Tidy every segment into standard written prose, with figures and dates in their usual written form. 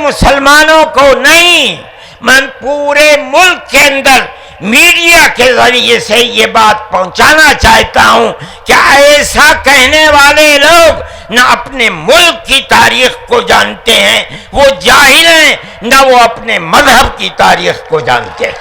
مسلمانوں کو نہیں، میں پورے ملک کے اندر میڈیا کے ذریعے سے یہ بات پہنچانا چاہتا ہوں کہ ایسا کہنے والے لوگ نہ اپنے ملک کی تاریخ کو جانتے ہیں، وہ جاہل ہیں، نہ وہ اپنے مذہب کی تاریخ کو جانتے ہیں۔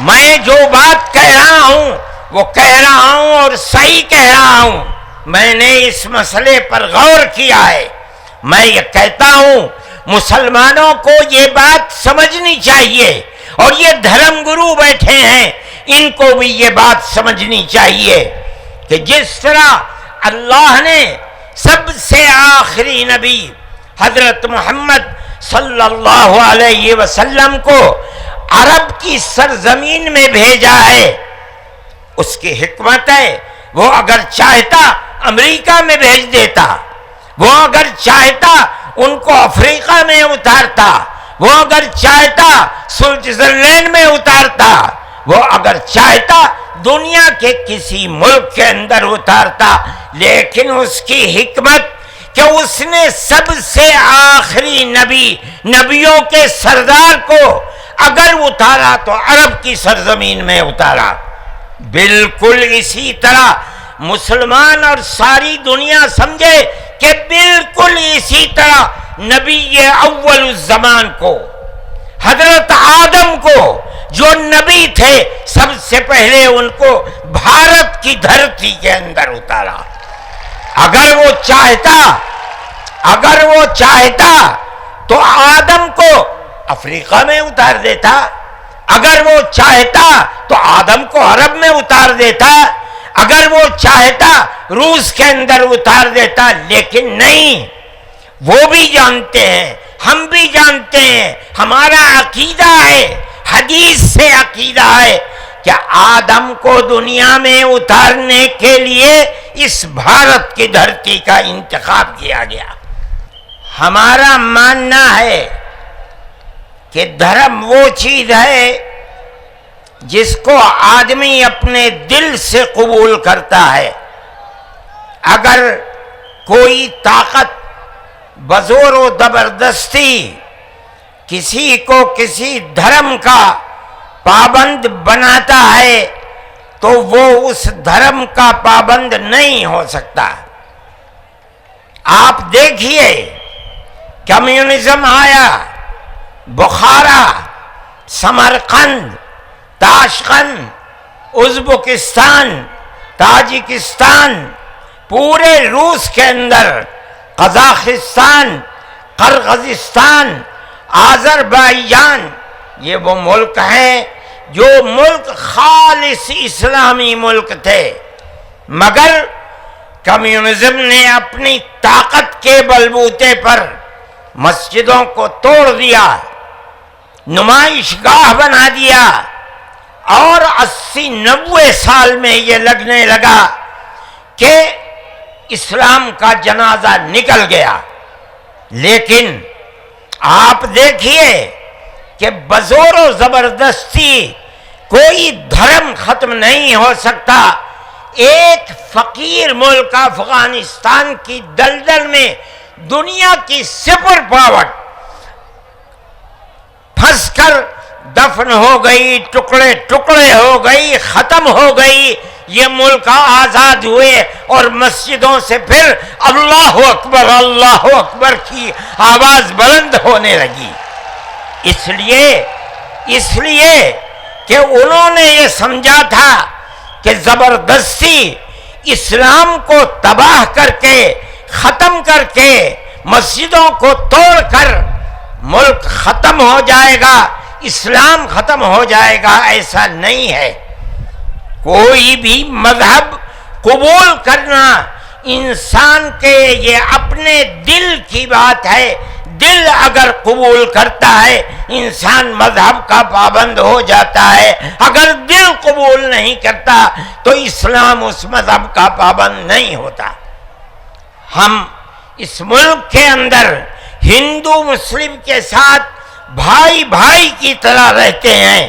میں جو بات کہہ رہا ہوں وہ کہہ رہا ہوں اور صحیح کہہ رہا ہوں، میں نے اس مسئلے پر غور کیا ہے۔ میں یہ کہتا ہوں مسلمانوں کو یہ بات سمجھنی چاہیے، اور یہ دھرم گرو بیٹھے ہیں ان کو بھی یہ بات سمجھنی چاہیے کہ جس طرح اللہ نے سب سے آخری نبی حضرت محمد صلی اللہ علیہ وسلم کو عرب کی سرزمین میں بھیجا ہے، اس کی حکمت ہے، وہ اگر چاہتا امریکہ میں بھیج دیتا، وہ اگر چاہتا ان کو افریقہ میں اتارتا، وہ اگر چاہتا سوئٹزرلینڈ میں اتارتا، وہ اگر چاہتا دنیا کے کسی ملک کے اندر اتارتا، لیکن اس کی حکمت کہ اس نے سب سے آخری نبی، نبیوں کے سردار کو اگر اتارا تو عرب کی سرزمین میں اتارا۔ بالکل اسی طرح مسلمان اور ساری دنیا سمجھے کہ بالکل اسی طرح نبی اول الزمان کو، حضرت آدم کو جو نبی تھے، سب سے پہلے ان کو بھارت کی دھرتی کے اندر اتارا۔ اگر وہ چاہتا تو آدم کو افریقہ میں اتار دیتا، اگر وہ چاہتا تو آدم کو عرب میں اتار دیتا، اگر وہ چاہتا روس کے اندر اتار دیتا، لیکن نہیں۔ وہ بھی جانتے ہیں، ہم بھی جانتے ہیں، ہمارا عقیدہ ہے، حدیث سے عقیدہ ہے کہ آدم کو دنیا میں اتارنے کے لیے اس بھارت کی دھرتی کا انتخاب کیا گیا۔ ہمارا ماننا ہے کہ دھرم وہ چیز ہے جس کو آدمی اپنے دل سے قبول کرتا ہے۔ اگر کوئی طاقت بزور و زبردستی کسی کو کسی دھرم کا پابند بناتا ہے تو وہ اس دھرم کا پابند نہیں ہو سکتا۔ آپ دیکھیے کمیونزم آیا، بخارا، سمرقند، تاشقند، ازبکستان، تاجکستان، پورے روس کے اندر، قزاقستان، قرغیزستان، آذربائیجان، یہ وہ ملک ہیں جو ملک خالص اسلامی ملک تھے، مگر کمیونزم نے اپنی طاقت کے بلبوتے پر مسجدوں کو توڑ دیا، نمائش گاہ بنا دیا، اور 80-90 سال میں یہ لگنے لگا کہ اسلام کا جنازہ نکل گیا۔ لیکن آپ دیکھیے کہ بزور و زبردستی کوئی دھرم ختم نہیں ہو سکتا۔ ایک فقیر ملک افغانستان کی دلدل میں دنیا کی سپر پاور پھنس کر دفن ہو گئی، ٹکڑے ٹکڑے ہو گئی، ختم ہو گئی۔ یہ ملک آزاد ہوئے اور مسجدوں سے پھر اللہ اکبر کی آواز بلند ہونے لگی۔ اس لیے کہ انہوں نے یہ سمجھا تھا کہ زبردستی اسلام کو تباہ کر کے، ختم کر کے، مسجدوں کو توڑ کر ملک ختم ہو جائے گا، اسلام ختم ہو جائے گا۔ ایسا نہیں ہے۔ کوئی بھی مذہب قبول کرنا انسان کے یہ اپنے دل کی بات ہے۔ دل اگر قبول کرتا ہے انسان مذہب کا پابند ہو جاتا ہے، اگر دل قبول نہیں کرتا تو اسلام اس مذہب کا پابند نہیں ہوتا۔ ہم اس ملک کے اندر ہندو مسلم کے ساتھ بھائی بھائی کی طرح رہتے ہیں۔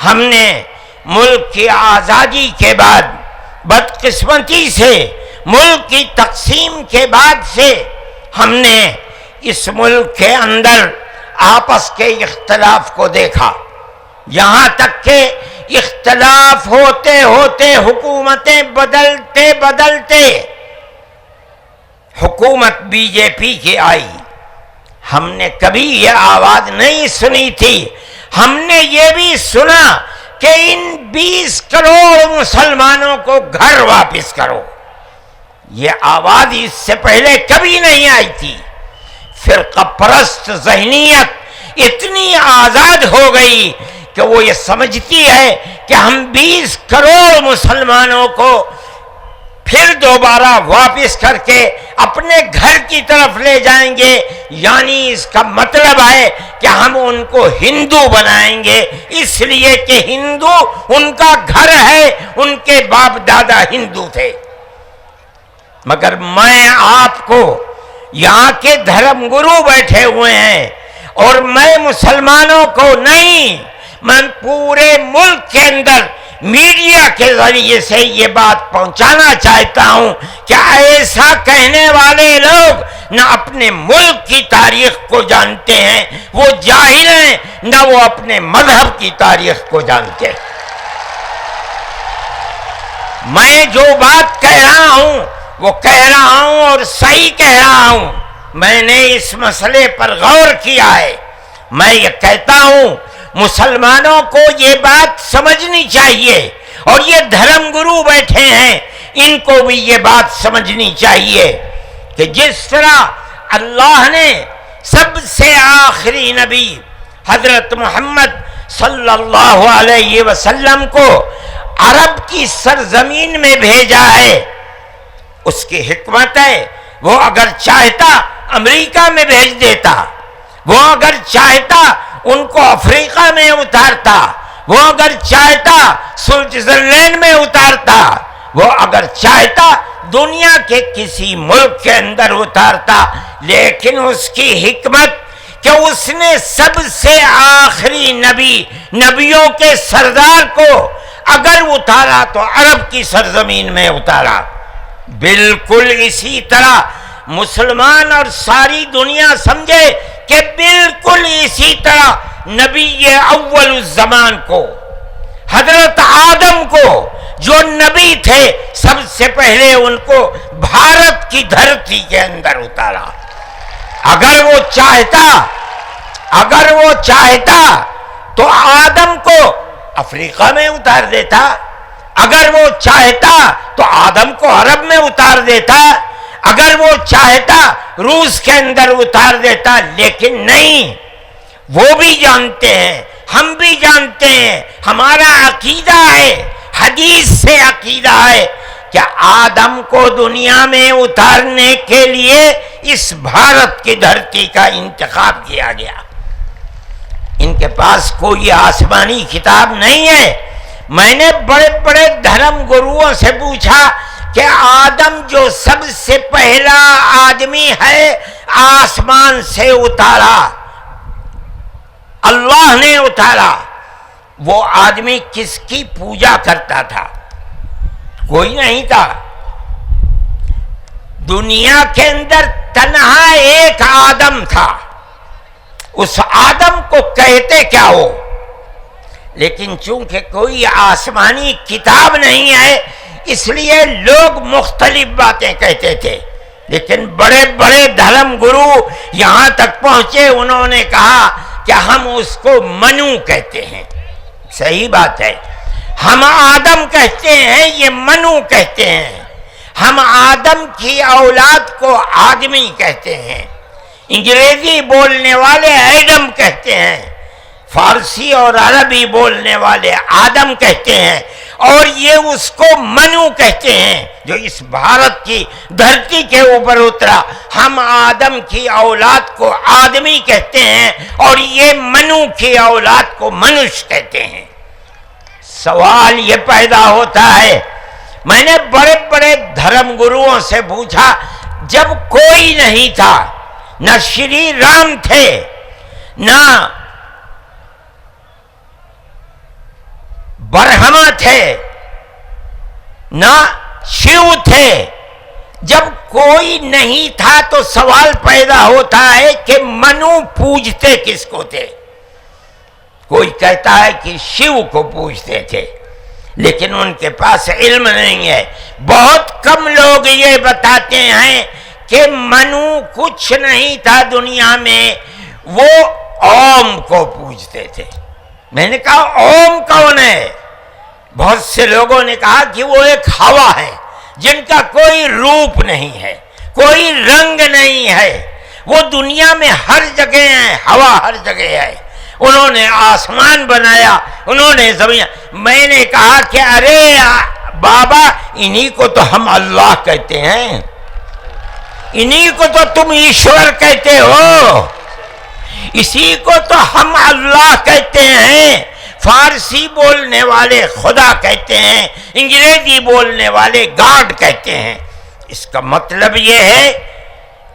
ہم نے ملک کی آزادی کے بعد بدقسمتی سے، ملک کی تقسیم کے بعد سے ہم نے اس ملک کے اندر آپس کے اختلاف کو دیکھا، یہاں تک کہ اختلاف ہوتے ہوتے حکومتیں بدلتے بدلتے حکومت بی جے پی کی آئی۔ ہم نے کبھی یہ آواز نہیں سنی تھی، ہم نے یہ بھی سنا کہ ان 20 کروڑ مسلمانوں کو گھر واپس کرو۔ یہ آواز اس سے پہلے کبھی نہیں آئی تھی۔ فرقہ پرست ذہنیت اتنی آزاد ہو گئی کہ وہ یہ سمجھتی ہے کہ ہم 20 کروڑ مسلمانوں کو پھر دوبارہ واپس کر کے اپنے گھر کی طرف لے جائیں گے، یعنی اس کا مطلب ہے کہ ہم ان کو ہندو بنائیں گے، اس لیے کہ ہندو ان کا گھر ہے، ان کے باپ دادا ہندو تھے۔ مگر میں آپ کو، یہاں کے دھرم گرو بیٹھے ہوئے ہیں اور میں مسلمانوں کو نہیں، میں پورے ملک کے اندر میڈیا کے ذریعے سے یہ بات پہنچانا چاہتا ہوں کہ ایسا کہنے والے لوگ نہ اپنے ملک کی تاریخ کو جانتے ہیں، وہ جاہل ہیں، نہ وہ اپنے مذہب کی تاریخ کو جانتے ہیں۔ میں جو بات کہہ رہا ہوں وہ کہہ رہا ہوں اور صحیح کہہ رہا ہوں۔ میں نے اس مسئلے پر غور کیا ہے۔ میں یہ کہتا ہوں مسلمانوں کو یہ بات سمجھنی چاہیے، اور یہ دھرم گرو بیٹھے ہیں ان کو بھی یہ بات سمجھنی چاہیے کہ جس طرح اللہ نے سب سے آخری نبی حضرت محمد صلی اللہ علیہ وسلم کو عرب کی سرزمین میں بھیجا ہے، اس کی حکمت ہے، وہ اگر چاہتا امریکہ میں بھیج دیتا، وہ اگر چاہتا ان کو افریقہ میں اتارتا، وہ اگر چاہتا سوئٹزرلینڈ میں اتارتا، وہ اگر چاہتا دنیا کے کسی ملک کے اندر اتارتا، لیکن اس کی حکمت کہ اس نے سب سے آخری نبی، نبیوں کے سردار کو اگر اتارا تو عرب کی سرزمین میں اتارا۔ بالکل اسی طرح مسلمان اور ساری دنیا سمجھے کہ بالکل اسی طرح نبی اول الزمان کو، حضرت آدم کو جو نبی تھے، سب سے پہلے ان کو بھارت کی دھرتی کے اندر اتارا۔ اگر وہ چاہتا تو آدم کو افریقہ میں اتار دیتا، اگر وہ چاہتا تو آدم کو عرب میں اتار دیتا، اگر وہ چاہتا روس کے اندر اتار دیتا، لیکن نہیں۔ وہ بھی جانتے ہیں، ہم بھی جانتے ہیں، ہمارا عقیدہ ہے، حدیث سے عقیدہ ہے کہ آدم کو دنیا میں اتارنے کے لیے اس بھارت کی دھرتی کا انتخاب کیا گیا۔ ان کے پاس کوئی آسمانی کتاب نہیں ہے۔ میں نے بڑے بڑے دھرم گروؤں سے پوچھا کہ آدم جو سب سے پہلا آدمی ہے آسمان سے اتارا، اللہ نے اتارا، وہ آدمی کس کی پوجا کرتا تھا؟ کوئی نہیں تھا۔ دنیا کے اندر تنہا ایک آدم تھا، اس آدم کو کہتے کیا ہو؟ لیکن چونکہ کوئی آسمانی کتاب نہیں ہے اس لیے لوگ مختلف باتیں کہتے تھے، لیکن بڑے بڑے دھرم گرو یہاں تک پہنچے، انہوں نے کہا کہ ہم اس کو منو کہتے ہیں۔ صحیح بات ہے، ہم آدم کہتے ہیں، یہ منو کہتے ہیں۔ ہم آدم کی اولاد کو آدمی کہتے ہیں، انگریزی بولنے والے ایڈم کہتے ہیں، فارسی اور عربی بولنے والے آدم کہتے ہیں، اور یہ اس کو منو کہتے ہیں جو اس بھارت کی دھرتی کے اوپر اترا۔ ہم آدم کی اولاد کو آدمی کہتے ہیں اور یہ منو کی اولاد کو منش کہتے ہیں۔ سوال یہ پیدا ہوتا ہے، میں نے بڑے بڑے دھرم گروؤں سے پوچھا، جب کوئی نہیں تھا، نہ شری رام تھے، نہ برہما تھے، نہ شیو تھے، جب کوئی نہیں تھا تو سوال پیدا ہوتا ہے کہ منو پوجتے کس کو تھے؟ کوئی کہتا ہے کہ شیو کو پوجتے تھے، لیکن ان کے پاس علم نہیں ہے۔ بہت کم لوگ یہ بتاتے ہیں کہ منو کچھ نہیں تھا دنیا میں، وہ اوم کو پوجتے تھے۔ میں نے کہا اوم کون ہے؟ بہت سے لوگوں نے کہا کہ وہ ایک ہوا ہے جن کا کوئی روپ نہیں ہے، کوئی رنگ نہیں ہے، وہ دنیا میں ہر جگہ ہے، ہوا ہر جگہ ہے۔ انہوں نے آسمان بنایا، انہوں نے زمین۔ میں نے کہا کہ ارے بابا، انہی کو تو ہم اللہ کہتے ہیں، انہی کو تو تم ایشور کہتے ہو، اسی کو تو ہم اللہ کہتے ہیں۔ فارسی بولنے والے خدا کہتے ہیں، انگریزی بولنے والے گاڈ کہتے ہیں۔ اس کا مطلب یہ ہے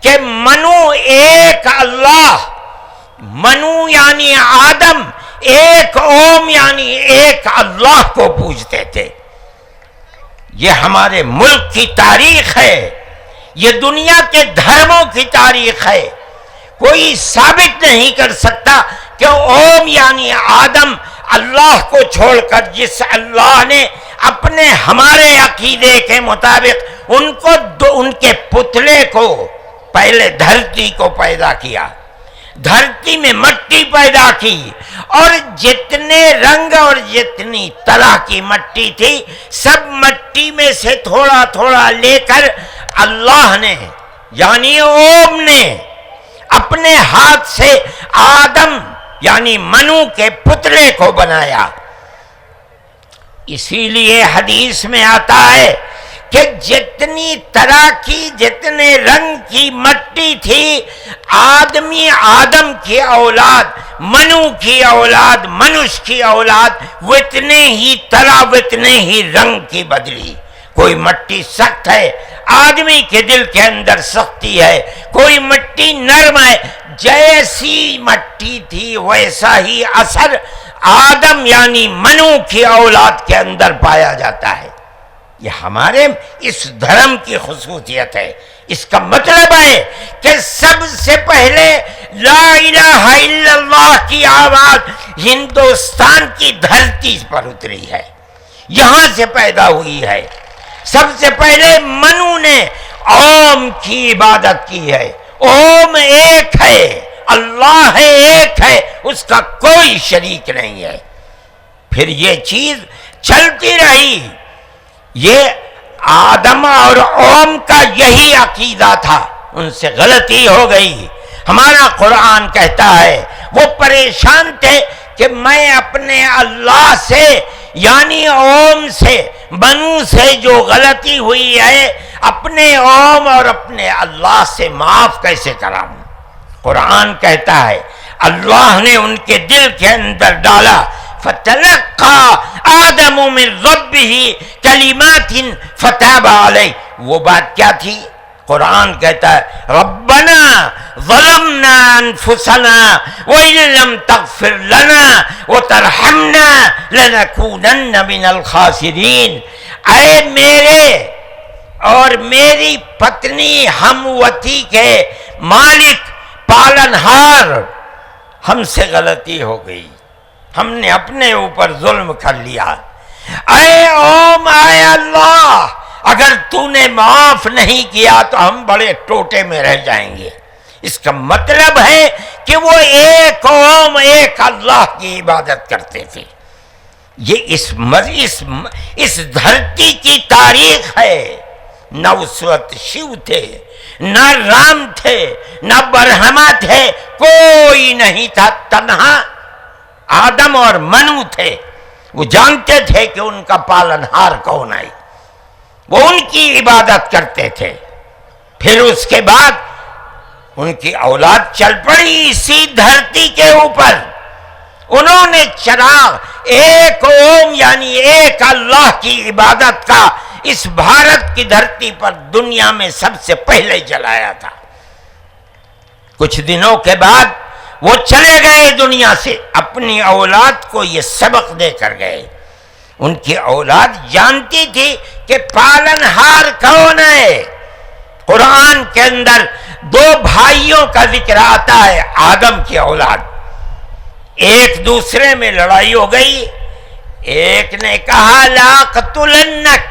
کہ منو ایک اللہ، منو یعنی آدم، ایک اوم یعنی ایک اللہ کو پوجتے تھے۔ یہ ہمارے ملک کی تاریخ ہے، یہ دنیا کے دھرموں کی تاریخ ہے۔ کوئی ثابت نہیں کر سکتا کہ اوم یعنی آدم اللہ کو چھوڑ کر جس اللہ نے اپنے ہمارے عقیدے کے مطابق ان کے پتلے کو پہلے دھرتی کو پیدا کیا، دھرتی میں مٹی پیدا کی، اور جتنے رنگ اور جتنی طرح کی مٹی تھی سب مٹی میں سے تھوڑا تھوڑا لے کر اللہ نے یعنی اوم نے اپنے ہاتھ سے آدم یعنی منو کے پتلے کو بنایا۔ اسی لیے حدیث میں آتا ہے کہ جتنی طرح کی، جتنے رنگ کی مٹی تھی، آدم کی اولاد، منو کی اولاد، منش کی اولاد وتنے ہی طرح وتنے ہی رنگ کی بدلی۔ کوئی مٹی سخت ہے، آدمی کے دل کے اندر سختی ہے، کوئی مٹی نرم ہے۔ جیسی مٹی تھی ویسا ہی اثر آدم یعنی منو کی اولاد کے اندر پایا جاتا ہے۔ یہ ہمارے اس دھرم کی خصوصیت ہے۔ اس کا مطلب ہے کہ سب سے پہلے لا الہ الا اللہ کی آواز ہندوستان کی دھرتی پر اتری ہے، یہاں سے پیدا ہوئی ہے۔ سب سے پہلے منو نے اوم کی عبادت کی ہے۔ اوم ایک ہے، اللہ ہے، ایک ہے، اس کا کوئی شریک نہیں ہے۔ پھر یہ چیز چلتی رہی۔ یہ آدم اور اوم کا یہی عقیدہ تھا، ان سے غلطی ہو گئی۔ ہمارا قرآن کہتا ہے وہ پریشان تھے کہ میں اپنے اللہ سے یعنی اوم سے، منو سے جو غلطی ہوئی ہے، اپنے اوم اور اپنے اللہ سے معاف کیسے کراؤں؟ قرآن کہتا ہے اللہ نے ان کے دل کے اندر ڈالا، فَتَلَقَّى آدَمُ مِن رَبِّهِ كَلِمَاتٍ فَتَابَ عَلَيْهِ۔ وہ بات کیا تھی؟ قرآن کہتا ہے رَبَّنَا ظَلَمْنَا أَنفُسَنَا وَإِن لَّمْ تَغْفِرْ لَنَا وَتَرْحَمْنَا لَنَكُونَنَّ مِنَ الْخَاسِرِينَ۔ اے میرے اور میری پتنی ہم وطی کے مالک، پالنہار، ہم سے غلطی ہو گئی، ہم نے اپنے اوپر ظلم کر لیا۔ اے اوم، اے اللہ، اگر تو نے معاف نہیں کیا تو ہم بڑے ٹوٹے میں رہ جائیں گے۔ اس کا مطلب ہے کہ وہ ایک اوم، ایک اللہ کی عبادت کرتے تھے۔ یہ اس دھرتی کی تاریخ ہے۔ نہ اس وقت شیو تھے، نہ رام تھے، نہ برہما تھے، کوئی نہیں تھا، تنہا آدم اور منو تھے۔ وہ جانتے تھے کہ ان کا پالنہار کون ہے، وہ ان کی عبادت کرتے تھے۔ پھر اس کے بعد ان کی اولاد چل پڑی اسی دھرتی کے اوپر، انہوں نے چراغ ایک اوم یعنی ایک اللہ کی عبادت کا اس بھارت کی دھرتی پر دنیا میں سب سے پہلے جلایا تھا۔ کچھ دنوں کے بعد وہ چلے گئے دنیا سے، اپنی اولاد کو یہ سبق دے کر گئے۔ ان کی اولاد جانتی تھی کہ پالنہار کون ہے، قرآن کے اندر دو بھائیوں کا ذکر آتا ہے، آدم کی اولاد، ایک دوسرے میں لڑائی ہو گئی، ایک نے کہا لا قتلنک،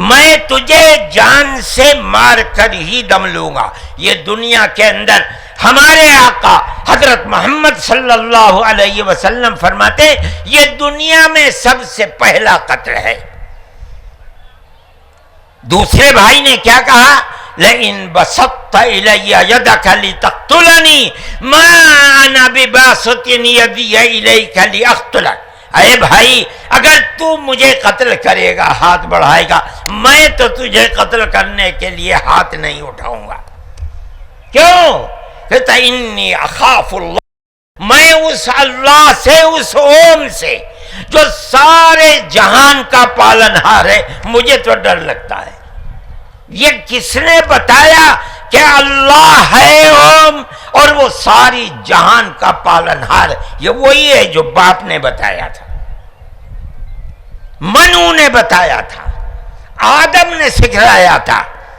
میں تجھے جان سے مار کر ہی دم لوں گا۔ یہ دنیا کے اندر ہمارے آقا حضرت محمد صلی اللہ علیہ وسلم فرماتے یہ دنیا میں سب سے پہلا قتل ہے۔ دوسرے بھائی نے کیا کہا؟ لئن بسطت الی یدک لتقتلنی ما انا بباسط یدی الیک لاقتلک، اے بھائی اگر تو مجھے قتل کرے گا، ہاتھ بڑھائے گا، میں تو تجھے قتل کرنے کے لیے ہاتھ نہیں اٹھاؤں گا۔ کیوں؟ کہتا انی اخاف اللہ، میں اس اللہ سے، اس اوم سے جو سارے جہان کا پالنہار ہے، مجھے تو ڈر لگتا ہے۔ یہ کس نے بتایا کہ اللہ ہے اوم اور وہ ساری جہان کا پالنہار؟ یہ وہی ہے جو باپ نے بتایا تھا، منو نے بتایا تھا، آدم نے سکھلایا تھا۔